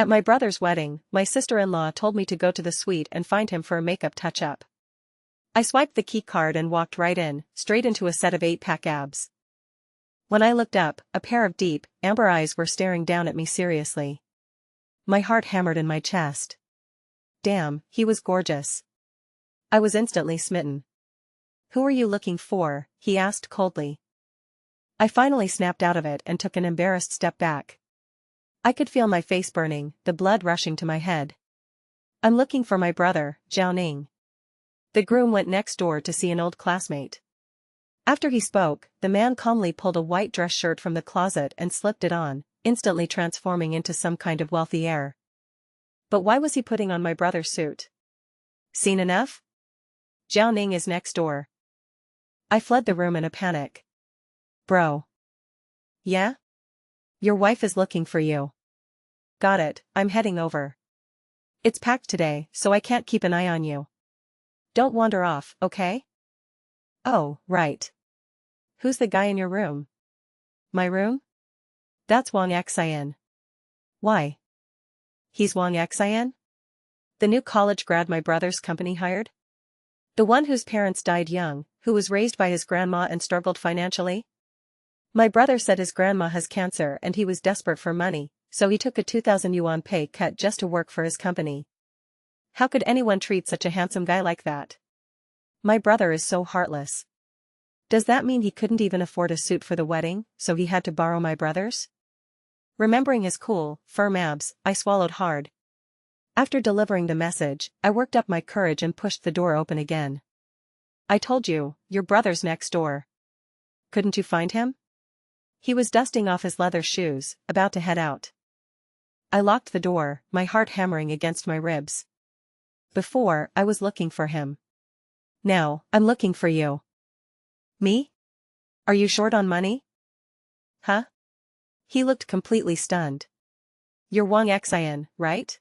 At my brother's wedding, my sister-in-law told me to go to the suite and find him for a makeup touch-up. I swiped the key card and walked right in, straight into a set of 8-pack abs. When I looked up, a pair of deep, amber eyes were staring down at me seriously. My heart hammered in my chest. Damn, he was gorgeous. I was instantly smitten. "Who are you looking for?" he asked coldly. I finally snapped out of it and took an embarrassed step back. I could feel my face burning, the blood rushing to my head. "I'm looking for my brother, Zhao Ning." The groom went next door to see an old classmate. After he spoke, the man calmly pulled a white dress shirt from the closet and slipped it on, instantly transforming into some kind of wealthy heir. But why was he putting on my brother's suit? Seen enough? Zhao Ning is next door. I fled the room in a panic. Bro. Yeah? Your wife is looking for you. Got it, I'm heading over. It's packed today, so I can't keep an eye on you. Don't wander off, okay? Oh, right. Who's the guy in your room? My room? That's Wang Xian. Why? He's Wang Xian? The new college grad my brother's company hired? The one whose parents died young, who was raised by his grandma and struggled financially? My brother said his grandma has cancer and he was desperate for money, so he took a 2,000 yuan pay cut just to work for his company. How could anyone treat such a handsome guy like that? My brother is so heartless. Does that mean he couldn't even afford a suit for the wedding, so he had to borrow my brother's? Remembering his cool, firm abs, I swallowed hard. After delivering the message, I worked up my courage and pushed the door open again. I told you, your brother's next door. Couldn't you find him? He was dusting off his leather shoes, about to head out. I locked the door, my heart hammering against my ribs. Before, I was looking for him. Now, I'm looking for you. Me? Are you short on money? Huh? He looked completely stunned. You're Wang Xian, right?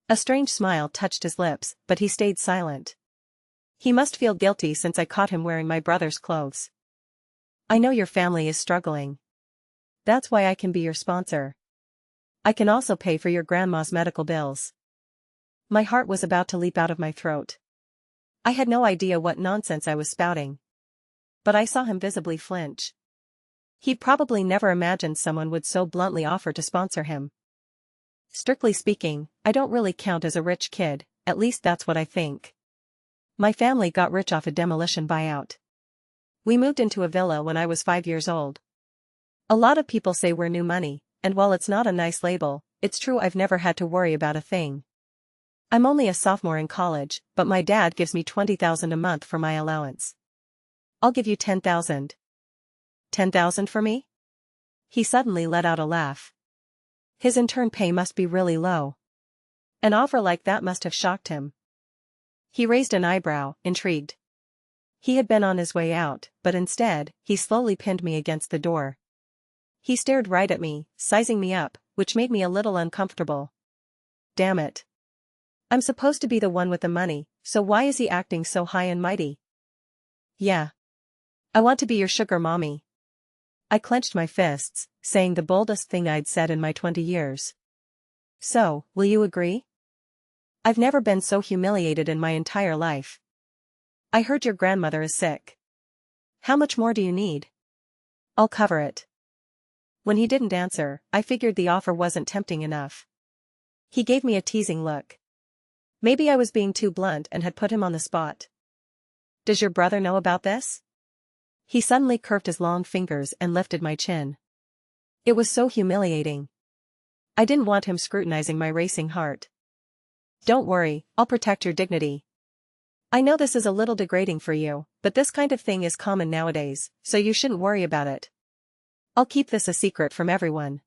A strange smile touched his lips, but he stayed silent. He must feel guilty since I caught him wearing my brother's clothes. I know your family is struggling. That's why I can be your sponsor. I can also pay for your grandma's medical bills. My heart was about to leap out of my throat. I had no idea what nonsense I was spouting. But I saw him visibly flinch. He'd probably never imagined someone would so bluntly offer to sponsor him. Strictly speaking, I don't really count as a rich kid, at least that's what I think. My family got rich off a demolition buyout. We moved into a villa when I was 5 years old. A lot of people say we're new money, and while it's not a nice label, it's true I've never had to worry about a thing. I'm only a sophomore in college, but my dad gives me 20,000 a month for my allowance. I'll give you 10,000. 10,000 for me? He suddenly let out a laugh. His intern pay must be really low. An offer like that must have shocked him. He raised an eyebrow, intrigued. He had been on his way out, but instead, he slowly pinned me against the door. He stared right at me, sizing me up, which made me a little uncomfortable. Damn it. I'm supposed to be the one with the money, so why is he acting so high and mighty? Yeah. I want to be your sugar mommy. I clenched my fists, saying the boldest thing I'd said in my 20 years. So, will you agree? I've never been so humiliated in my entire life. I heard your grandmother is sick. How much more do you need? I'll cover it. When he didn't answer, I figured the offer wasn't tempting enough. He gave me a teasing look. Maybe I was being too blunt and had put him on the spot. Does your brother know about this? He suddenly curved his long fingers and lifted my chin. It was so humiliating. I didn't want him scrutinizing my racing heart. Don't worry, I'll protect your dignity. I know this is a little degrading for you, but this kind of thing is common nowadays, so you shouldn't worry about it. I'll keep this a secret from everyone.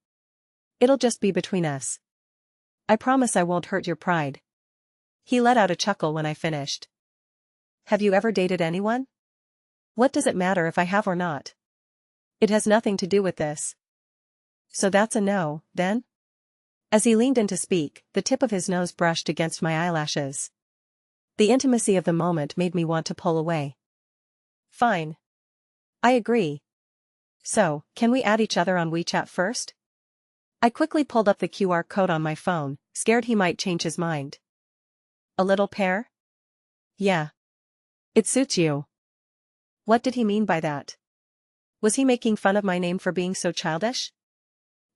It'll just be between us. I promise I won't hurt your pride. He let out a chuckle when I finished. Have you ever dated anyone? What does it matter if I have or not? It has nothing to do with this. So that's a no, then? As he leaned in to speak, the tip of his nose brushed against my eyelashes. The intimacy of the moment made me want to pull away. Fine. I agree. So, can we add each other on WeChat first? I quickly pulled up the QR code on my phone, scared he might change his mind. A little pear? Yeah. It suits you. What did he mean by that? Was he making fun of my name for being so childish?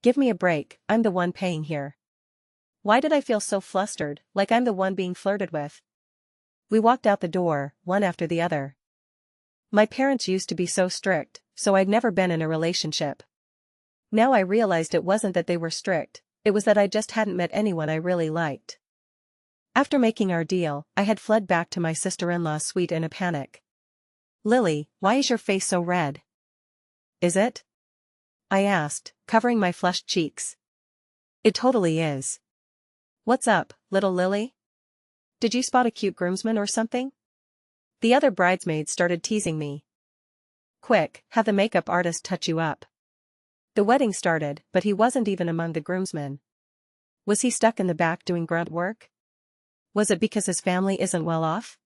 Give me a break, I'm the one paying here. Why did I feel so flustered, like I'm the one being flirted with? We walked out the door, one after the other. My parents used to be so strict, so I'd never been in a relationship. Now I realized it wasn't that they were strict, it was that I just hadn't met anyone I really liked. After making our deal, I had fled back to my sister-in-law's suite in a panic. Lily, why is your face so red? Is it? I asked, covering my flushed cheeks. It totally is. What's up, little Lily? Did you spot a cute groomsman or something? The other bridesmaids started teasing me. Quick, have the makeup artist touch you up. The wedding started, but he wasn't even among the groomsmen. Was he stuck in the back doing grunt work? Was it because his family isn't well off?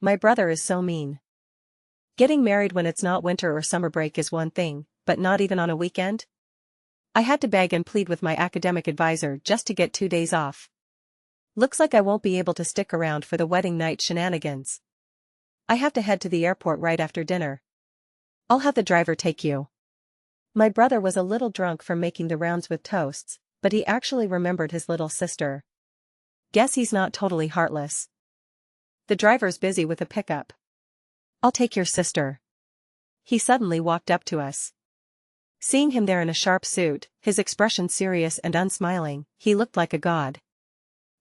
My brother is so mean. Getting married when it's not winter or summer break is one thing, but not even on a weekend? I had to beg and plead with my academic advisor just to get 2 days off. Looks like I won't be able to stick around for the wedding night shenanigans. I have to head to the airport right after dinner. I'll have the driver take you. My brother was a little drunk from making the rounds with toasts, but he actually remembered his little sister. Guess he's not totally heartless. The driver's busy with a pickup. I'll take your sister. He suddenly walked up to us. Seeing him there in a sharp suit, his expression serious and unsmiling, he looked like a god.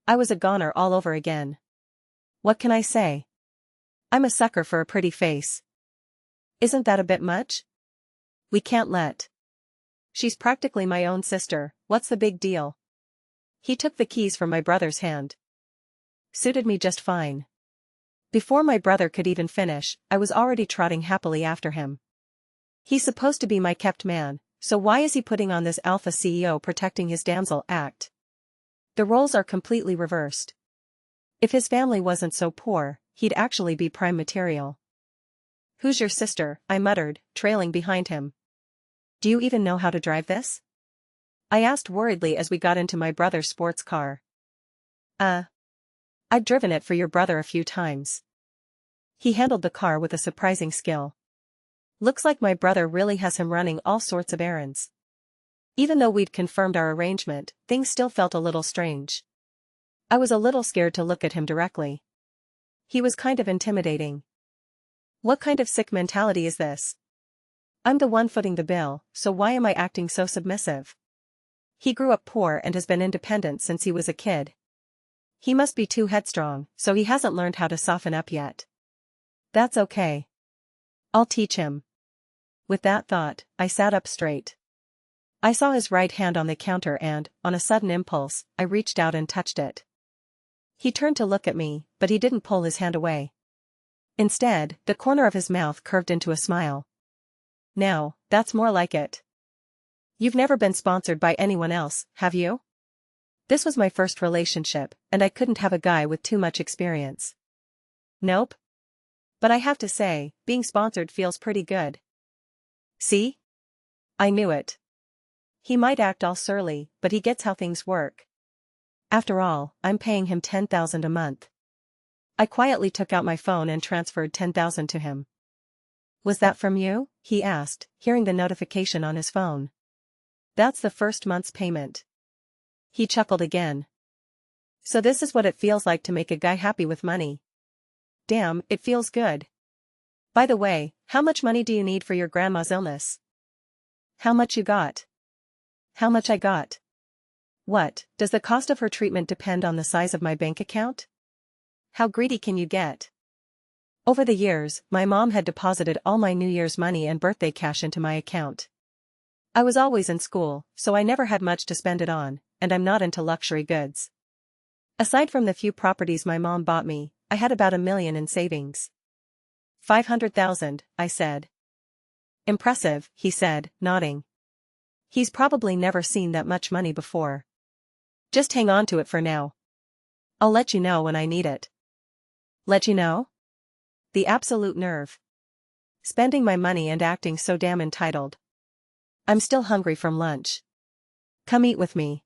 I was a goner all over again. What can I say? I'm a sucker for a pretty face. Isn't that a bit much? We can't let. She's practically my own sister, what's the big deal? He took the keys from my brother's hand. Suited me just fine. Before my brother could even finish, I was already trotting happily after him. He's supposed to be my kept man, so why is he putting on this alpha CEO protecting his damsel act? The roles are completely reversed. If his family wasn't so poor, he'd actually be prime material. Who's your sister? I muttered, trailing behind him. Do you even know how to drive this? I asked worriedly as we got into my brother's sports car. I've driven it for your brother a few times. He handled the car with a surprising skill. Looks like my brother really has him running all sorts of errands. Even though we'd confirmed our arrangement, things still felt a little strange. I was a little scared to look at him directly. He was kind of intimidating. What kind of sick mentality is this? I'm the one footing the bill, so why am I acting so submissive? He grew up poor and has been independent since he was a kid. He must be too headstrong, so he hasn't learned how to soften up yet. That's okay. I'll teach him. With that thought, I sat up straight. I saw his right hand on the counter and, on a sudden impulse, I reached out and touched it. He turned to look at me, but he didn't pull his hand away. Instead, the corner of his mouth curved into a smile. Now, that's more like it. You've never been sponsored by anyone else, have you? This was my first relationship, and I couldn't have a guy with too much experience. Nope. But I have to say, being sponsored feels pretty good. See? I knew it. He might act all surly, but he gets how things work. After all, I'm paying him $10,000 a month. I quietly took out my phone and transferred $10,000 to him. Was that from you? He asked, hearing the notification on his phone. That's the first month's payment. He chuckled again. So this is what it feels like to make a guy happy with money. Damn, it feels good. By the way, how much money do you need for your grandma's illness? How much you got? How much I got? What, does the cost of her treatment depend on the size of my bank account? How greedy can you get? Over the years, my mom had deposited all my New Year's money and birthday cash into my account. I was always in school, so I never had much to spend it on, and I'm not into luxury goods. Aside from the few properties my mom bought me, I had about $1 million in savings. 500,000, I said. Impressive, he said, nodding. He's probably never seen that much money before. Just hang on to it for now. I'll let you know when I need it. Let you know? The absolute nerve. Spending my money and acting so damn entitled. I'm still hungry from lunch. Come eat with me.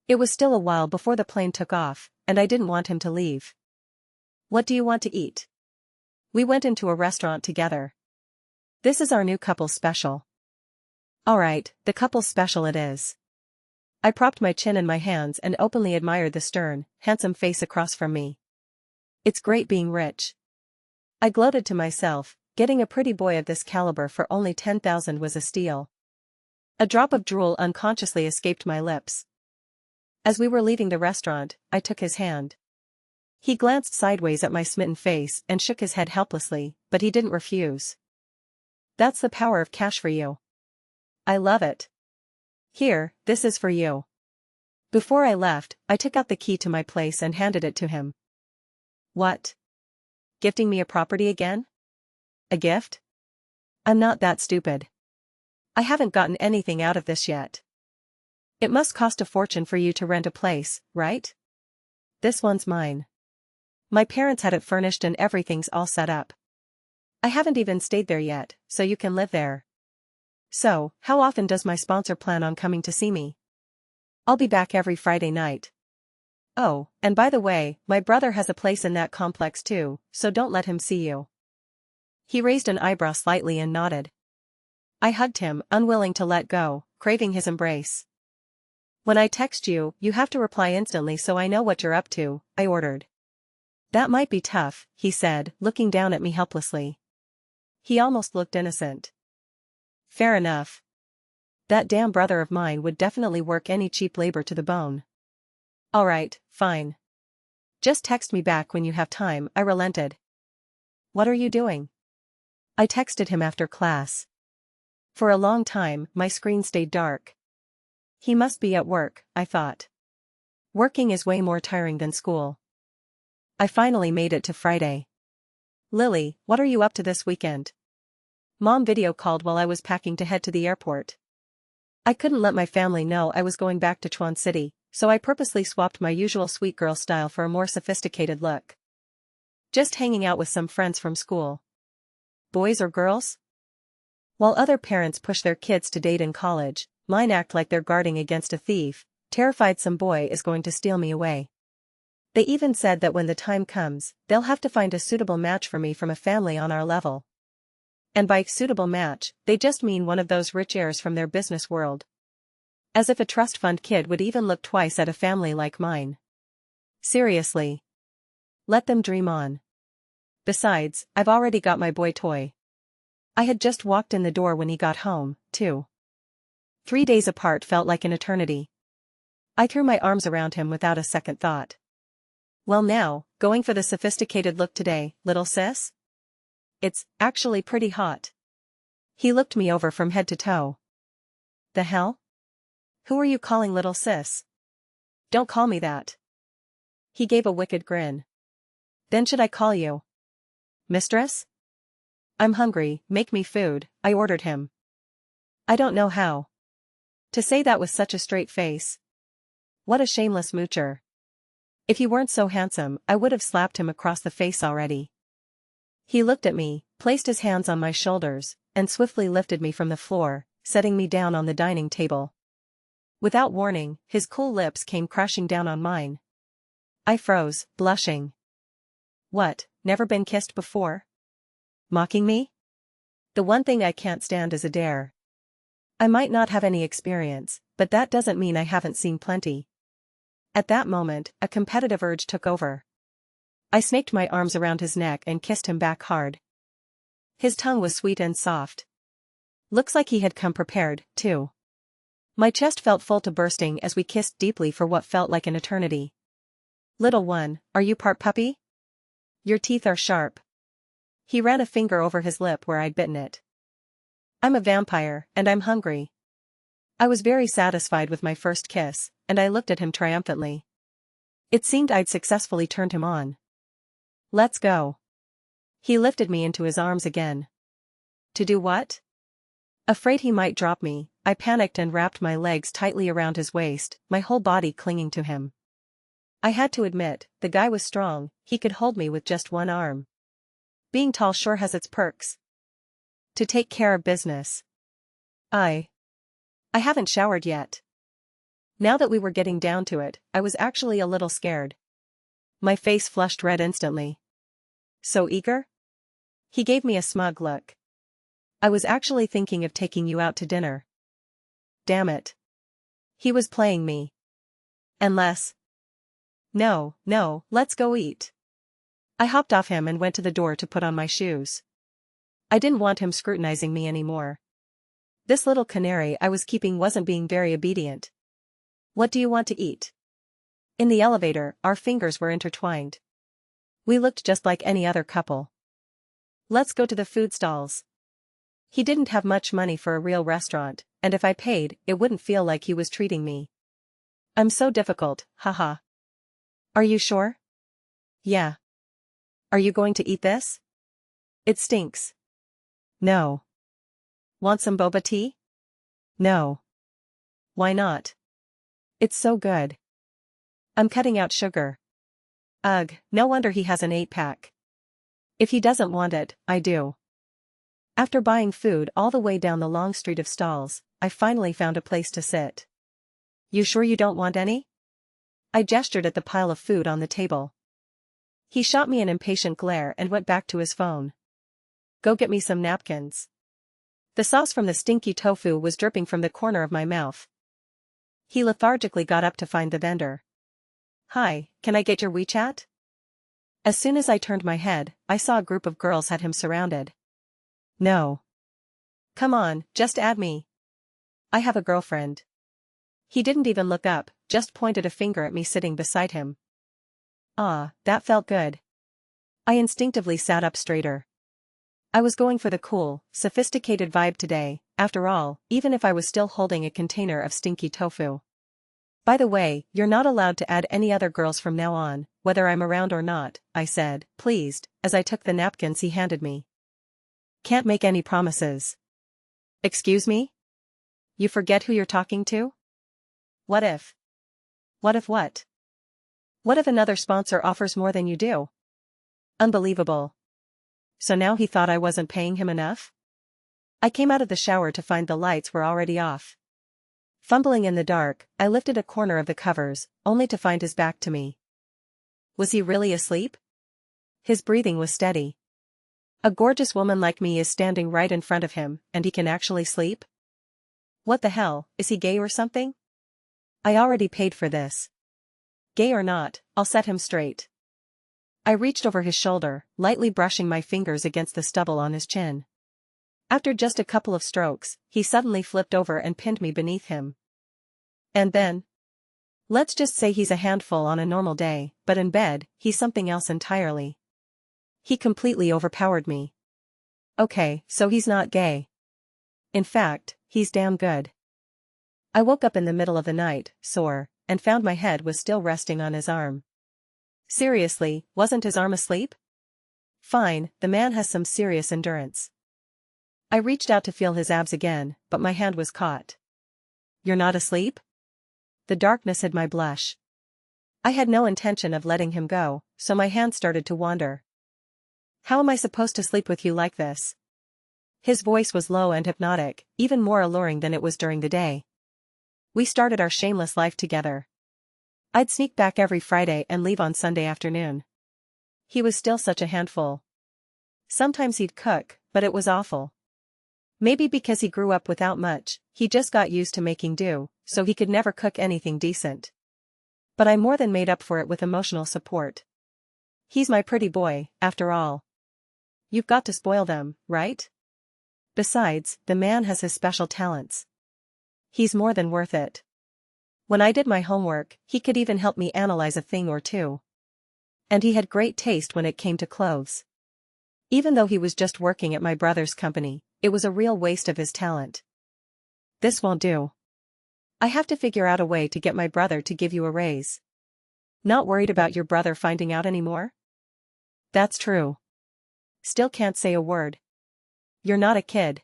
It was still a while before the plane took off, and I didn't want him to leave. What do you want to eat? We went into a restaurant together. This is our new couple's special. Alright, the couple's special it is. I propped my chin in my hands and openly admired the stern, handsome face across from me. It's great being rich. I gloated to myself, getting a pretty boy of this caliber for only 10,000 was a steal. A drop of drool unconsciously escaped my lips. As we were leaving the restaurant, I took his hand. He glanced sideways at my smitten face and shook his head helplessly, but he didn't refuse. That's the power of cash for you. I love it. Here, this is for you. Before I left, I took out the key to my place and handed it to him. What? Gifting me a property again? A gift? I'm not that stupid. I haven't gotten anything out of this yet. It must cost a fortune for you to rent a place, right? This one's mine. My parents had it furnished and everything's all set up. I haven't even stayed there yet, so you can live there. So, how often does my sponsor plan on coming to see me? I'll be back every Friday night. Oh, and by the way, my brother has a place in that complex too, so don't let him see you. He raised an eyebrow slightly and nodded. I hugged him, unwilling to let go, craving his embrace. When I text you, you have to reply instantly so I know what you're up to, I ordered. That might be tough, he said, looking down at me helplessly. He almost looked innocent. Fair enough. That damn brother of mine would definitely work any cheap labor to the bone. Alright, fine. Just text me back when you have time, I relented. What are you doing? I texted him after class. For a long time, my screen stayed dark. He must be at work, I thought. Working is way more tiring than school. I finally made it to Friday. Lily, what are you up to this weekend? Mom video called while I was packing to head to the airport. I couldn't let my family know I was going back to Chuan City, so I purposely swapped my usual sweet girl style for a more sophisticated look. Just hanging out with some friends from school. Boys or girls? While other parents push their kids to date in college, mine act like they're guarding against a thief, terrified some boy is going to steal me away. They even said that when the time comes, they'll have to find a suitable match for me from a family on our level. And by suitable match, they just mean one of those rich heirs from their business world. As if a trust fund kid would even look twice at a family like mine. Seriously. Let them dream on. Besides, I've already got my boy toy. I had just walked in the door when he got home, too. 3 days apart felt like an eternity. I threw my arms around him without a second thought. Well now, going for the sophisticated look today, little sis? It's actually pretty hot. He looked me over from head to toe. The hell? Who are you calling little sis? Don't call me that. He gave a wicked grin. Then should I call you mistress? I'm hungry, make me food, I ordered him. I don't know how to say that with such a straight face. What a shameless moocher. If he weren't so handsome, I would have slapped him across the face already. He looked at me, placed his hands on my shoulders, and swiftly lifted me from the floor, setting me down on the dining table. Without warning, his cool lips came crashing down on mine. I froze, blushing. What, never been kissed before? Mocking me? The one thing I can't stand is a dare. I might not have any experience, but that doesn't mean I haven't seen plenty. At that moment, a competitive urge took over. I snaked my arms around his neck and kissed him back hard. His tongue was sweet and soft. Looks like he had come prepared, too. My chest felt full to bursting as we kissed deeply for what felt like an eternity. Little one, are you part puppy? Your teeth are sharp. He ran a finger over his lip where I'd bitten it. I'm a vampire, and I'm hungry. I was very satisfied with my first kiss, and I looked at him triumphantly. It seemed I'd successfully turned him on. Let's go. He lifted me into his arms again. To do what? Afraid he might drop me, I panicked and wrapped my legs tightly around his waist, my whole body clinging to him. I had to admit, the guy was strong, he could hold me with just one arm. Being tall sure has its perks. To take care of business. I haven't showered yet. Now that we were getting down to it, I was actually a little scared. My face flushed red instantly. So eager? He gave me a smug look. I was actually thinking of taking you out to dinner. Damn it. He was playing me. Unless. No, let's go eat. I hopped off him and went to the door to put on my shoes. I didn't want him scrutinizing me anymore. This little canary I was keeping wasn't being very obedient. What do you want to eat? In the elevator, our fingers were intertwined. We looked just like any other couple. Let's go to the food stalls. He didn't have much money for a real restaurant, and if I paid, it wouldn't feel like he was treating me. I'm so difficult, haha. Are you sure? Yeah. Are you going to eat this? It stinks. No. Want some boba tea? No. Why not? It's so good. I'm cutting out sugar. Ugh, no wonder he has an 8-pack. If he doesn't want it, I do. After buying food all the way down the long street of stalls, I finally found a place to sit. You sure you don't want any? I gestured at the pile of food on the table. He shot me an impatient glare and went back to his phone. Go get me some napkins. The sauce from the stinky tofu was dripping from the corner of my mouth. He lethargically got up to find the vendor. Hi, can I get your WeChat? As soon as I turned my head, I saw a group of girls had him surrounded. No. Come on, just add me. I have a girlfriend. He didn't even look up, just pointed a finger at me sitting beside him. Ah, that felt good. I instinctively sat up straighter. I was going for the cool, sophisticated vibe today, after all, even if I was still holding a container of stinky tofu. By the way, you're not allowed to add any other girls from now on, whether I'm around or not, I said, pleased, as I took the napkins he handed me. Can't make any promises. Excuse me? You forget who you're talking to? What if? What if what? What if another sponsor offers more than you do? Unbelievable. So now he thought I wasn't paying him enough? I came out of the shower to find the lights were already off. Fumbling in the dark, I lifted a corner of the covers, only to find his back to me. Was he really asleep? His breathing was steady. A gorgeous woman like me is standing right in front of him, and he can actually sleep? What the hell, is he gay or something? I already paid for this. Gay or not, I'll set him straight. I reached over his shoulder, lightly brushing my fingers against the stubble on his chin. After just a couple of strokes, he suddenly flipped over and pinned me beneath him. And then? Let's just say he's a handful on a normal day, but in bed, he's something else entirely. He completely overpowered me. Okay, so he's not gay. In fact, he's damn good. I woke up in the middle of the night, sore, and found my head was still resting on his arm. Seriously, wasn't his arm asleep? Fine, the man has some serious endurance. I reached out to feel his abs again, but my hand was caught. You're not asleep? The darkness hid my blush. I had no intention of letting him go, so my hand started to wander. How am I supposed to sleep with you like this? His voice was low and hypnotic, even more alluring than it was during the day. We started our shameless life together. I'd sneak back every Friday and leave on Sunday afternoon. He was still such a handful. Sometimes he'd cook, but it was awful. Maybe because he grew up without much, he just got used to making do, so he could never cook anything decent. But I more than made up for it with emotional support. He's my pretty boy, after all. You've got to spoil them, right? Besides, the man has his special talents. He's more than worth it. When I did my homework, he could even help me analyze a thing or two. And he had great taste when it came to clothes. Even though he was just working at my brother's company, it was a real waste of his talent. This won't do. I have to figure out a way to get my brother to give you a raise. Not worried about your brother finding out anymore? That's true. Still can't say a word. You're not a kid.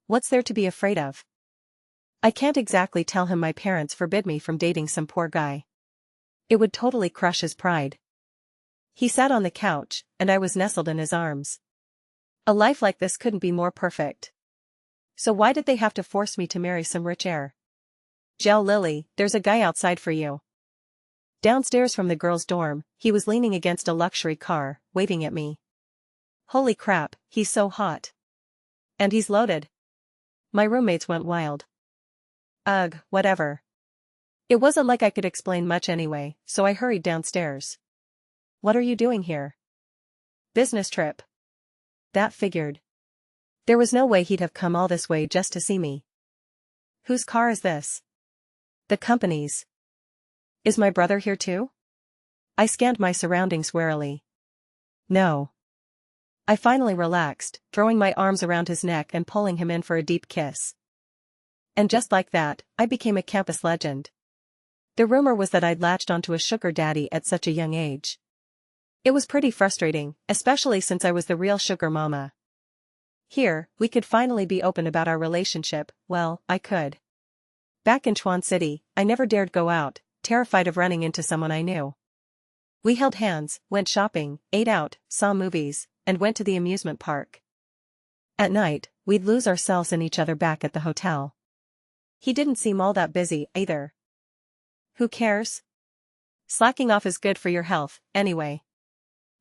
What's there to be afraid of? I can't exactly tell him my parents forbid me from dating some poor guy. It would totally crush his pride. He sat on the couch, and I was nestled in his arms. A life like this couldn't be more perfect. So why did they have to force me to marry some rich heir? Zhao Lily, there's a guy outside for you. Downstairs from the girls' dorm, he was leaning against a luxury car, waving at me. Holy crap, he's so hot. And he's loaded. My roommates went wild. Ugh, whatever. It wasn't like I could explain much anyway, so I hurried downstairs. What are you doing here? Business trip. That figured. There was no way he'd have come all this way just to see me. Whose car is this? The company's. Is my brother here too? I scanned my surroundings warily. No. I finally relaxed, throwing my arms around his neck and pulling him in for a deep kiss. And just like that, I became a campus legend. The rumor was that I'd latched onto a sugar daddy at such a young age. It was pretty frustrating, especially since I was the real sugar mama. Here, we could finally be open about our relationship. Well, I could. Back in Chuan City, I never dared go out, terrified of running into someone I knew. We held hands, went shopping, ate out, saw movies, and went to the amusement park. At night, we'd lose ourselves in each other back at the hotel. He didn't seem all that busy, either. Who cares? Slacking off is good for your health, anyway.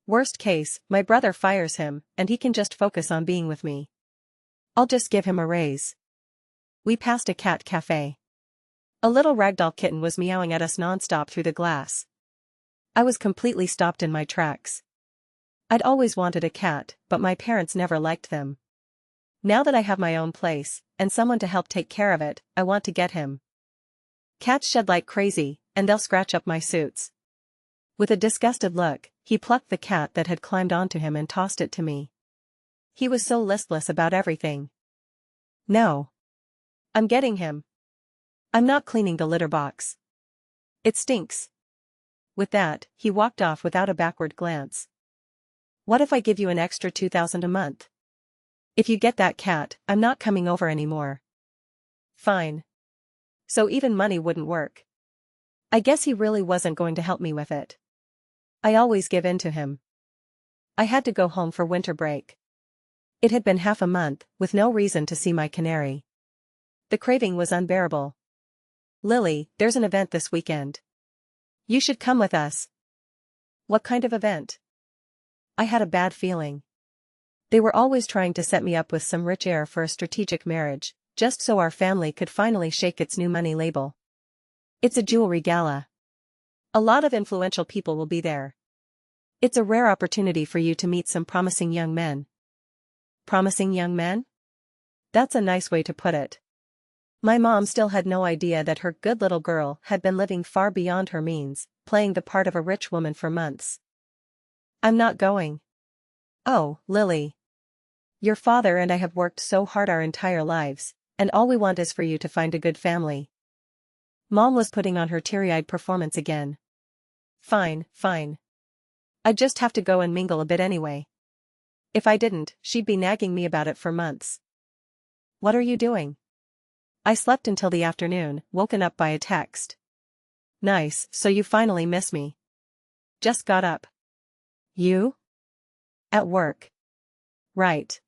Worst case, my brother fires him, and he can just focus on being with me. I'll just give him a raise. We passed a cat cafe. A little ragdoll kitten was meowing at us nonstop through the glass. I was completely stopped in my tracks. I'd always wanted a cat, but my parents never liked them. Now that I have my own place, and someone to help take care of it, I want to get him. Cats shed like crazy, and they'll scratch up my suits. With a disgusted look, he plucked the cat that had climbed onto him and tossed it to me. He was so listless about everything. No. I'm getting him. I'm not cleaning the litter box. It stinks. With that, he walked off without a backward glance. What if I give you an extra $2,000 a month? If you get that cat, I'm not coming over anymore. Fine. So even money wouldn't work. I guess he really wasn't going to help me with it. I always give in to him. I had to go home for winter break. It had been half a month, with no reason to see my canary. The craving was unbearable. Lily, there's an event this weekend. You should come with us. What kind of event? I had a bad feeling. They were always trying to set me up with some rich heir for a strategic marriage, just so our family could finally shake its new money label. It's a jewelry gala. A lot of influential people will be there. It's a rare opportunity for you to meet some promising young men. Promising young men? That's a nice way to put it. My mom still had no idea that her good little girl had been living far beyond her means, playing the part of a rich woman for months. I'm not going. Oh, Lily. Your father and I have worked so hard our entire lives, and all we want is for you to find a good family. Mom was putting on her teary-eyed performance again. Fine, fine. I'd just have to go and mingle a bit anyway. If I didn't, she'd be nagging me about it for months. What are you doing? I slept until the afternoon, woken up by a text. Nice, so you finally miss me. Just got up. You? At work. Right.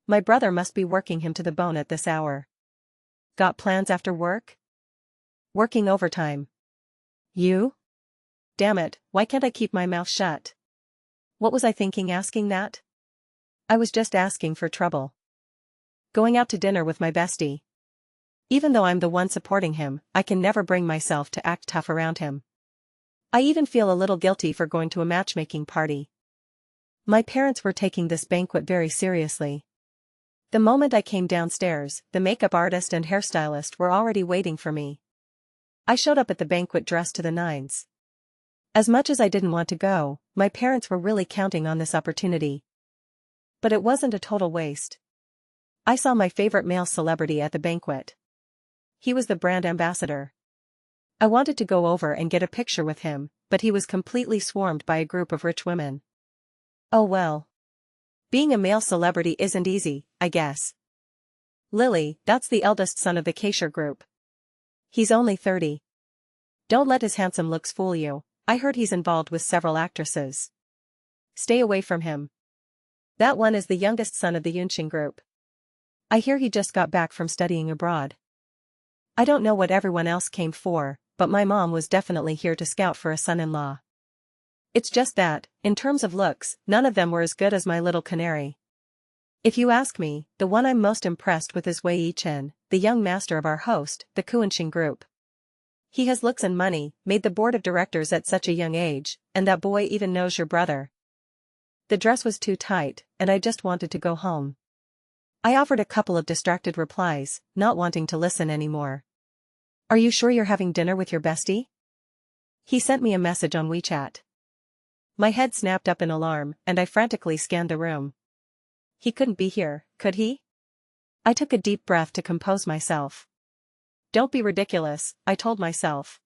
My brother must be working him to the bone at this hour. Got plans after work? Working overtime. You? Damn it, why can't I keep my mouth shut? What was I thinking asking that? I was just asking for trouble. Going out to dinner with my bestie. Even though I'm the one supporting him, I can never bring myself to act tough around him. I even feel a little guilty for going to a matchmaking party. My parents were taking this banquet very seriously. The moment I came downstairs, the makeup artist and hairstylist were already waiting for me. I showed up at the banquet dressed to the nines. As much as I didn't want to go, my parents were really counting on this opportunity. But it wasn't a total waste. I saw my favorite male celebrity at the banquet. He was the brand ambassador. I wanted to go over and get a picture with him, but he was completely swarmed by a group of rich women. Oh well. Being a male celebrity isn't easy, I guess. Lily, that's the eldest son of the Kaysher group. He's only 30. Don't let his handsome looks fool you. I heard he's involved with several actresses. Stay away from him. That one is the youngest son of the Yunxing group. I hear he just got back from studying abroad. I don't know what everyone else came for, but my mom was definitely here to scout for a son-in-law. It's just that, in terms of looks, none of them were as good as my little canary. If you ask me, the one I'm most impressed with is Wei Yi-chen, the young master of our host, the Kuanxing Group. He has looks and money, made the board of directors at such a young age, and that boy even knows your brother. The dress was too tight, and I just wanted to go home. I offered a couple of distracted replies, not wanting to listen anymore. Are you sure you're having dinner with your bestie? He sent me a message on WeChat. My head snapped up in alarm, and I frantically scanned the room. He couldn't be here, could he? I took a deep breath to compose myself. Don't be ridiculous, I told myself.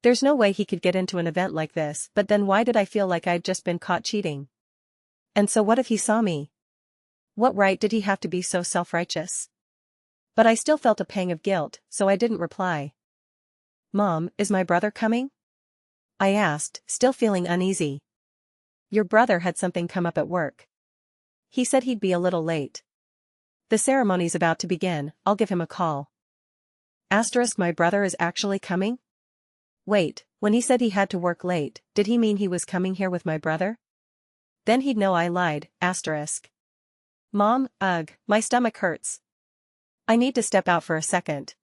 There's no way he could get into an event like this, but then why did I feel like I'd just been caught cheating? And so what if he saw me? What right did he have to be so self-righteous? But I still felt a pang of guilt, so I didn't reply. Mom, is my brother coming? I asked, still feeling uneasy. Your brother had something come up at work. He said he'd be a little late. The ceremony's about to begin, I'll give him a call. My brother is actually coming? Wait, when he said he had to work late, did he mean he was coming here with my brother? Then he'd know I lied, Mom, ugh, my stomach hurts. I need to step out for a second.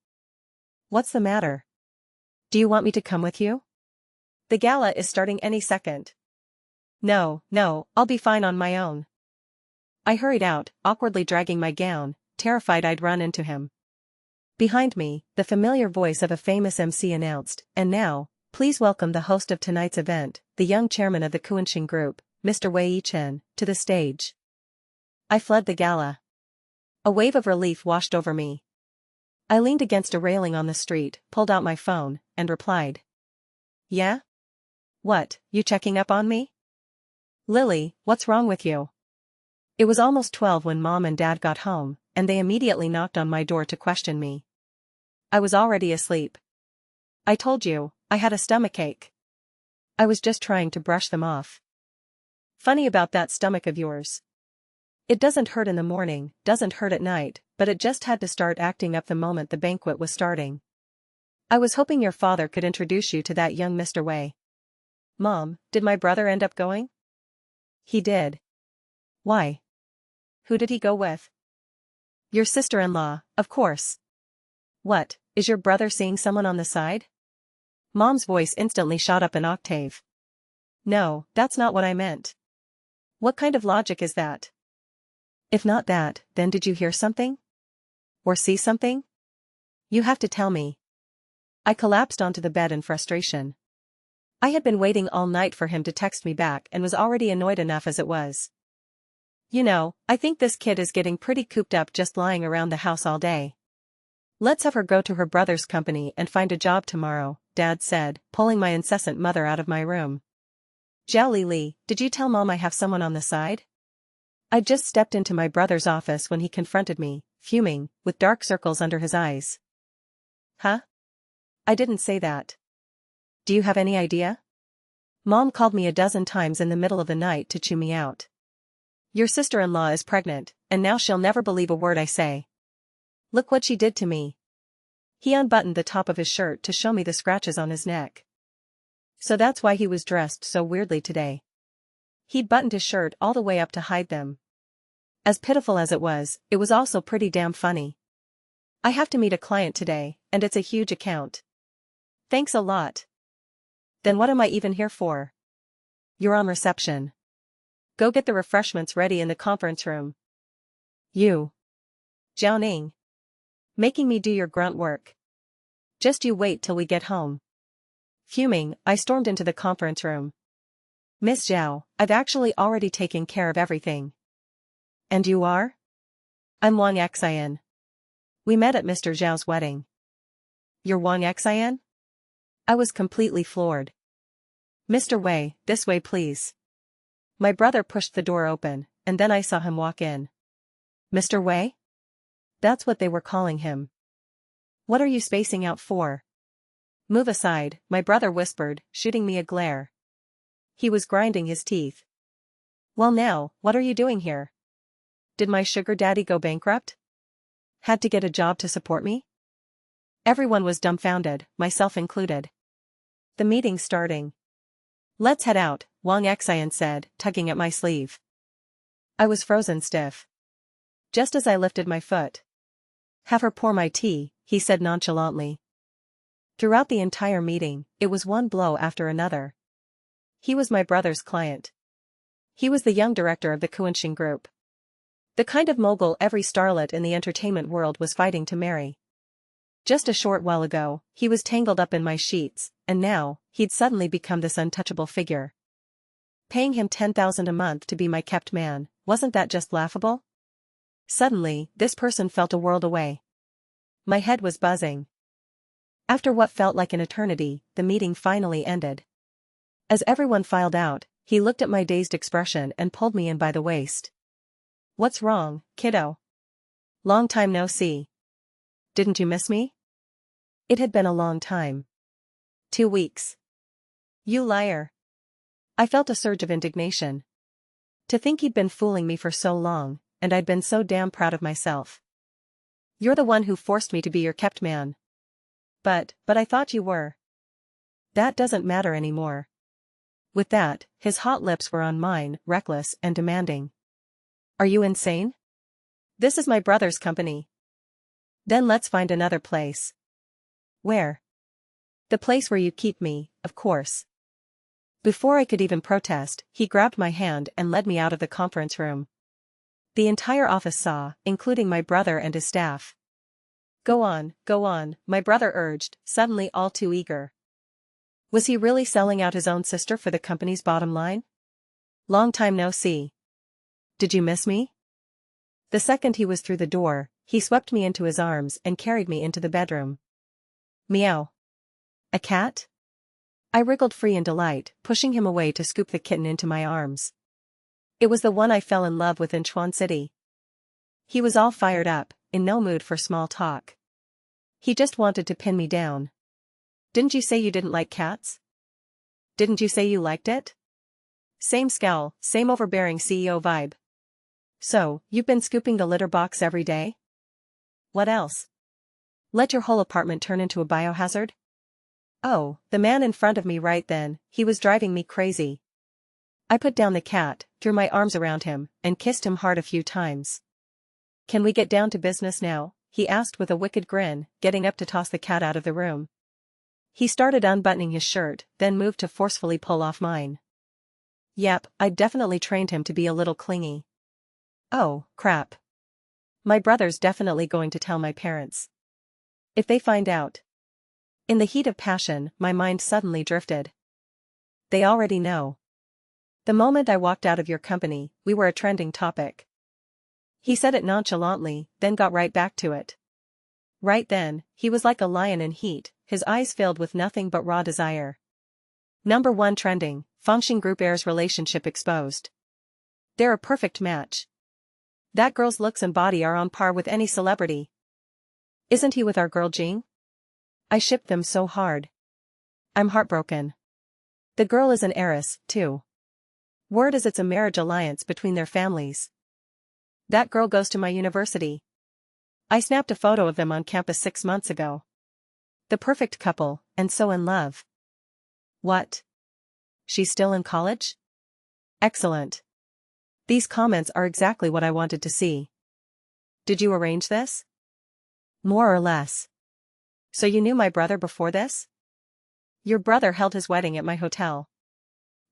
What's the matter? Do you want me to come with you? The gala is starting any second. No, I'll be fine on my own. I hurried out, awkwardly dragging my gown, terrified I'd run into him. Behind me, the familiar voice of a famous MC announced, and now, please welcome the host of tonight's event, the young chairman of the Kuanxing Group, Mr. Wei Yi-chen, to the stage. I fled the gala. A wave of relief washed over me. I leaned against a railing on the street, pulled out my phone, and replied. Yeah? What, you checking up on me? Lily, what's wrong with you? It was almost 12 when Mom and Dad got home, and they immediately knocked on my door to question me. I was already asleep. I told you, I had a stomachache. I was just trying to brush them off. Funny about that stomach of yours. It doesn't hurt in the morning, doesn't hurt at night, but it just had to start acting up the moment the banquet was starting. I was hoping your father could introduce you to that young Mr. Wei. Mom, did my brother end up going? He did. Why? Who did he go with? Your sister-in-law, of course. What, is your brother seeing someone on the side? Mom's voice instantly shot up an octave. No, that's not what I meant. What kind of logic is that? If not that, then did you hear something? Or see something? You have to tell me. I collapsed onto the bed in frustration. I had been waiting all night for him to text me back and was already annoyed enough as it was. You know, I think this kid is getting pretty cooped up just lying around the house all day. Let's have her go to her brother's company and find a job tomorrow, Dad said, pulling my incessant mother out of my room. Zhao Li, did you tell Mom I have someone on the side? I just stepped into my brother's office when he confronted me, fuming, with dark circles under his eyes. Huh? I didn't say that. Do you have any idea? Mom called me a dozen times in the middle of the night to chew me out. Your sister-in-law is pregnant, and now she'll never believe a word I say. Look what she did to me. He unbuttoned the top of his shirt to show me the scratches on his neck. So that's why he was dressed so weirdly today. He'd buttoned his shirt all the way up to hide them. As pitiful as it was also pretty damn funny. I have to meet a client today, and it's a huge account. Thanks a lot. Then what am I even here for? You're on reception. Go get the refreshments ready in the conference room. You. Zhao Ning. Making me do your grunt work. Just you wait till we get home. Fuming, I stormed into the conference room. Miss Zhao, I've actually already taken care of everything. And you are? I'm Wang Xian. We met at Mr. Zhao's wedding. You're Wang Xian? I was completely floored. Mr. Wei, this way please. My brother pushed the door open, and then I saw him walk in. Mr. Wei? That's what they were calling him. What are you spacing out for? Move aside, my brother whispered, shooting me a glare. He was grinding his teeth. Well now, what are you doing here? Did my sugar daddy go bankrupt? Had to get a job to support me? Everyone was dumbfounded, myself included. The meeting starting. "Let's head out," Wang Xian said, tugging at my sleeve. I was frozen stiff. Just as I lifted my foot. "Have her pour my tea," he said nonchalantly. Throughout the entire meeting, it was one blow after another. He was my brother's client. He was the young director of the Kuanxing Group. The kind of mogul every starlet in the entertainment world was fighting to marry. Just a short while ago, he was tangled up in my sheets, and now, he'd suddenly become this untouchable figure. Paying him 10,000 a month to be my kept man, wasn't that just laughable? Suddenly, this person felt a world away. My head was buzzing. After what felt like an eternity, the meeting finally ended. As everyone filed out, he looked at my dazed expression and pulled me in by the waist. "What's wrong, kiddo? Long time no see. Didn't you miss me?" It had been a long time. 2 weeks. "You liar." I felt a surge of indignation. To think he'd been fooling me for so long, and I'd been so damn proud of myself. "You're the one who forced me to be your kept man." But I thought you were." "That doesn't matter anymore." With that, his hot lips were on mine, reckless and demanding. "Are you insane? This is my brother's company." "Then let's find another place." "Where?" "The place where you keep me, of course." Before I could even protest, he grabbed my hand and led me out of the conference room. The entire office saw, including my brother and his staff. Go on," my brother urged, suddenly all too eager. Was he really selling out his own sister for the company's bottom line? "Long time no see. Did you miss me?" The second he was through the door, he swept me into his arms and carried me into the bedroom. "Meow. A cat?" I wriggled free in delight, pushing him away to scoop the kitten into my arms. It was the one I fell in love with in Chuan City. He was all fired up, in no mood for small talk. He just wanted to pin me down. "Didn't you say you didn't like cats? Didn't you say you liked it?" Same scowl, same overbearing CEO vibe. "So, you've been scooping the litter box every day? What else? Let your whole apartment turn into a biohazard?" Oh, the man in front of me right then, he was driving me crazy. I put down the cat, threw my arms around him, and kissed him hard a few times. "Can we get down to business now?" he asked with a wicked grin, getting up to toss the cat out of the room. He started unbuttoning his shirt, then moved to forcefully pull off mine. Yep, I'd definitely trained him to be a little clingy. Oh, crap. My brother's definitely going to tell my parents. If they find out. In the heat of passion, my mind suddenly drifted. They already know. The moment I walked out of your company, we were a trending topic. He said it nonchalantly, then got right back to it. Right then, he was like a lion in heat, his eyes filled with nothing but raw desire. Number 1 trending, Fengxing Group heirs relationship exposed. They're a perfect match. That girl's looks and body are on par with any celebrity. Isn't he with our girl Jing? I shipped them so hard. I'm heartbroken. The girl is an heiress, too. Word is it's a marriage alliance between their families. That girl goes to my university. I snapped a photo of them on campus 6 months ago. The perfect couple, and so in love. What? She's still in college? Excellent. These comments are exactly what I wanted to see. Did you arrange this? More or less. So you knew my brother before this? Your brother held his wedding at my hotel.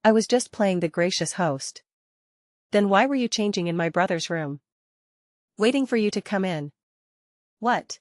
I was just playing the gracious host. Then why were you changing in my brother's room? Waiting for you to come in. What?